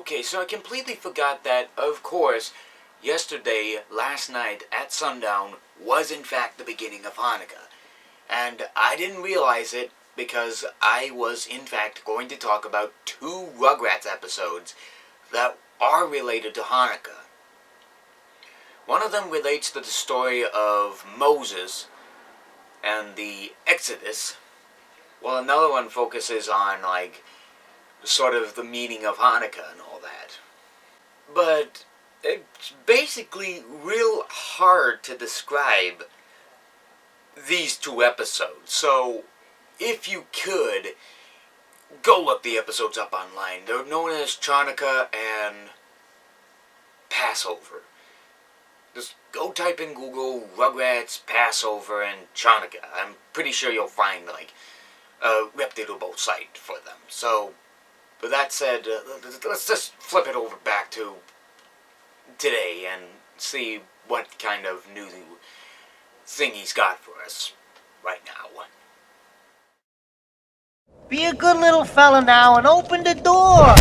Okay, so I completely forgot that, of course, yesterday, last night, at sundown, was in fact the beginning of Hanukkah. And I didn't realize it because I was in fact going to talk about two Rugrats episodes that are related to Hanukkah. One of them relates to the story of Moses and the Exodus, while another one focuses on, sort of the meaning of Hanukkah and all that. But it's basically real hard to describe these two episodes. So, if you could, go look the episodes up online. They're known as Chanukah and Passover. Just go type in Google Rugrats, Passover, and Chanukah. I'm pretty sure you'll find, a reputable site for them. So, with that said, let's just flip it over back to today and see what kind of new thing he's got for us right now. Be a good little fella now and open the door!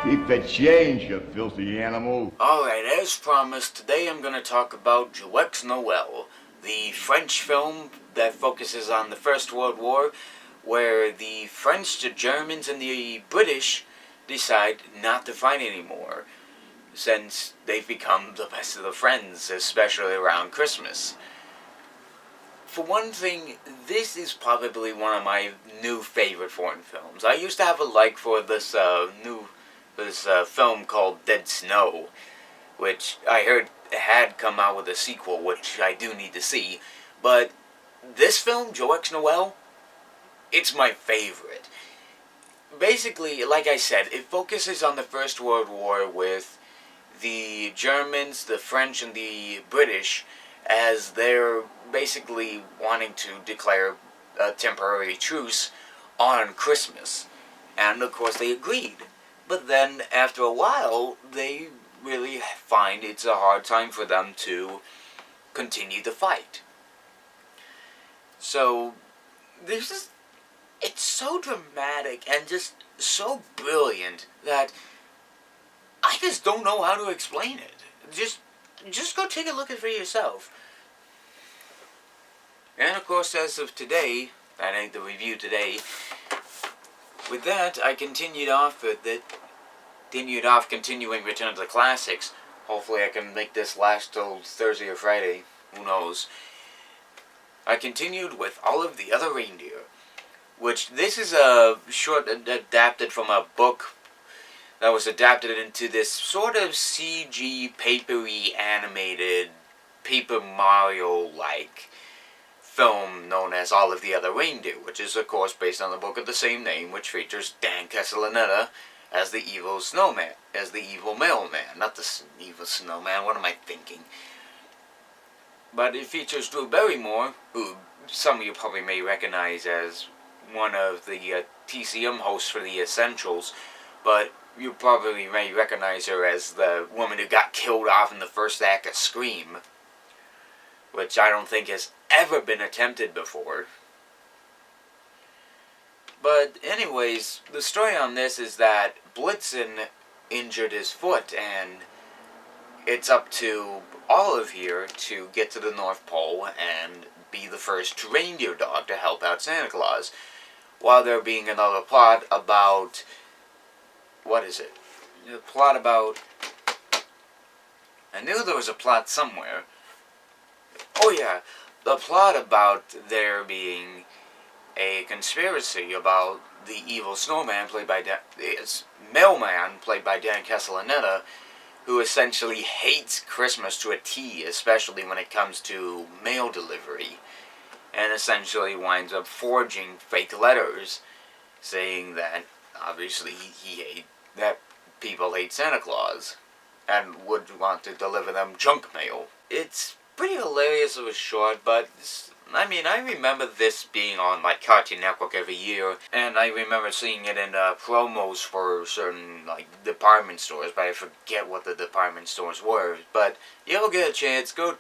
Keep the change, you filthy animal. Alright, as promised, today I'm going to talk about Joyeux, Noel, the French film that focuses on the First World War, where the French, the Germans, and the British decide not to fight anymore, since they've become the best of the friends, especially around Christmas. For one thing, this is probably one of my new favorite foreign films. I used to have a like for this film called Dead Snow, which I heard had come out with a sequel, which I do need to see. But this film, Joyeux Noel, it's my favorite. Basically, like I said, it focuses on the First World War with the Germans, the French, and the British, as they're basically wanting to declare a temporary truce on Christmas. And of course they agreed. But then, after a while, they really find it's a hard time for them to continue the fight. So, it's so dramatic and just so brilliant that I just don't know how to explain it. Just go take a look at it for yourself. And of course, as of today, that ain't the review today, with that, I continued off continuing Return to the Classics. Hopefully I can make this last till Thursday or Friday. Who knows? I continued with All of the Other Reindeer, which this is a short adapted from a book that was adapted into this sort of CG, papery, animated, Paper Mario-like film known as All of the Other Reindeer, which is of course based on the book of the same name, which features Dan Castellaneta as the evil snowman, as the evil mailman, not the evil snowman, what am I thinking? But it features Drew Barrymore, who some of you probably may recognize as one of the TCM hosts for The Essentials, but you probably may recognize her as the woman who got killed off in the first act of Scream, which I don't think has ever been attempted before. But anyways, the story on this is that Blitzen injured his foot, and it's up to Olive here to get to the North Pole and be the first reindeer dog to help out Santa Claus, while there being another plot about, what is it? The plot about, I knew there was a plot somewhere. Oh yeah, the plot about there being a conspiracy about the evil snowman played by mailman played by Dan Castellaneta, who essentially hates Christmas to a T, especially when it comes to mail delivery, and essentially winds up forging fake letters saying that obviously that people hate Santa Claus and would want to deliver them junk mail. It's pretty hilarious of a short, but I remember this being on Cartoon Network every year, and I remember seeing it in promos for certain department stores, but I forget what the department stores were. But you'll get a chance, go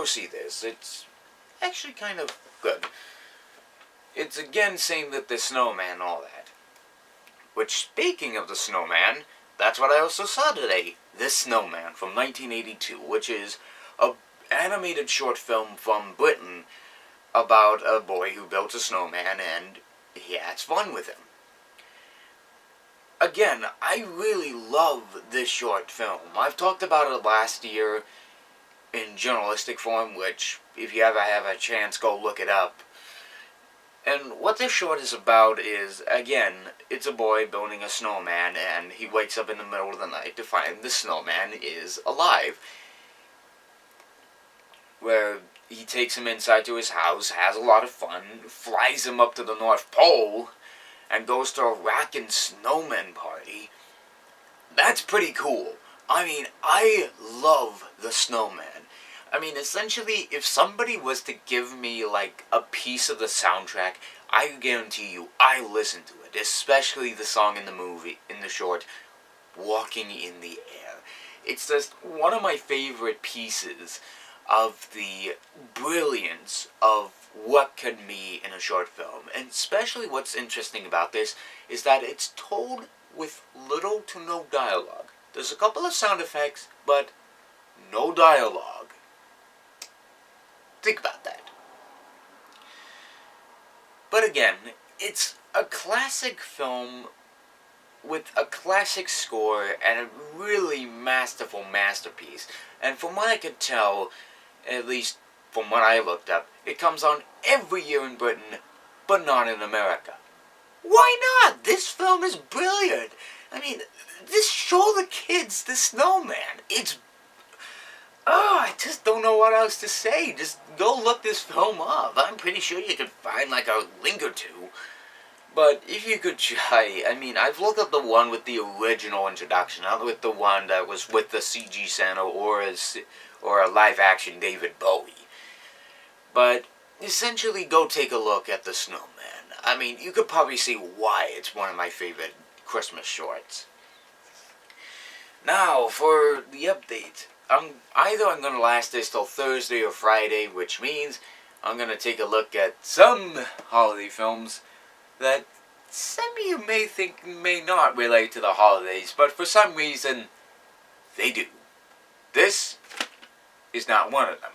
see this. actually kind of good. It's again saying that the snowman and all that. Which, speaking of the snowman, that's what I also saw today. This Snowman from 1982, which is a animated short film from Britain about a boy who built a snowman and he has fun with him. Again, I really love this short film. I've talked about it last year in journalistic form, which, if you ever have a chance, go look it up. And what this short is about is, again, it's a boy building a snowman, and he wakes up in the middle of the night to find the snowman is alive. Where he takes him inside to his house, has a lot of fun, flies him up to the North Pole, and goes to a rockin' snowman party. That's pretty cool. I mean, I love the snowman. I mean, essentially, if somebody was to give me, like, a piece of the soundtrack, I guarantee you, I listen to it. Especially the song in the movie, in the short, Walking in the Air. It's just one of my favorite pieces of the brilliance of what could be in a short film. And especially what's interesting about this is that it's told with little to no dialogue. There's a couple of sound effects, but no dialogue. Think about that. But again, it's a classic film with a classic score and a really masterful masterpiece. And from what I could tell, at least from what I looked up, it comes on every year in Britain, but not in America. Why not? This film is brilliant. I mean, just show the kids the snowman. It's... I just don't know what else to say. Just go look this film up. I'm pretty sure you could find like a link or two. But if you could try, I mean, I've looked up the one with the original introduction, not with the one that was with the CG Santa or a live-action David Bowie. But essentially, go take a look at the snowman. I mean, you could probably see why it's one of my favorite Christmas shorts. Now, for the update. Either I'm going to last this till Thursday or Friday, which means I'm going to take a look at some holiday films that some of you may think may not relate to the holidays, but for some reason, they do. This is not one of them.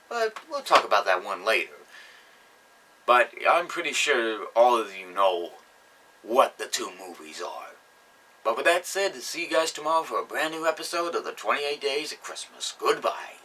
But we'll talk about that one later. But I'm pretty sure all of you know what the two movies are. But with that said, see you guys tomorrow for a brand new episode of the 28 Days of Christmas. Goodbye.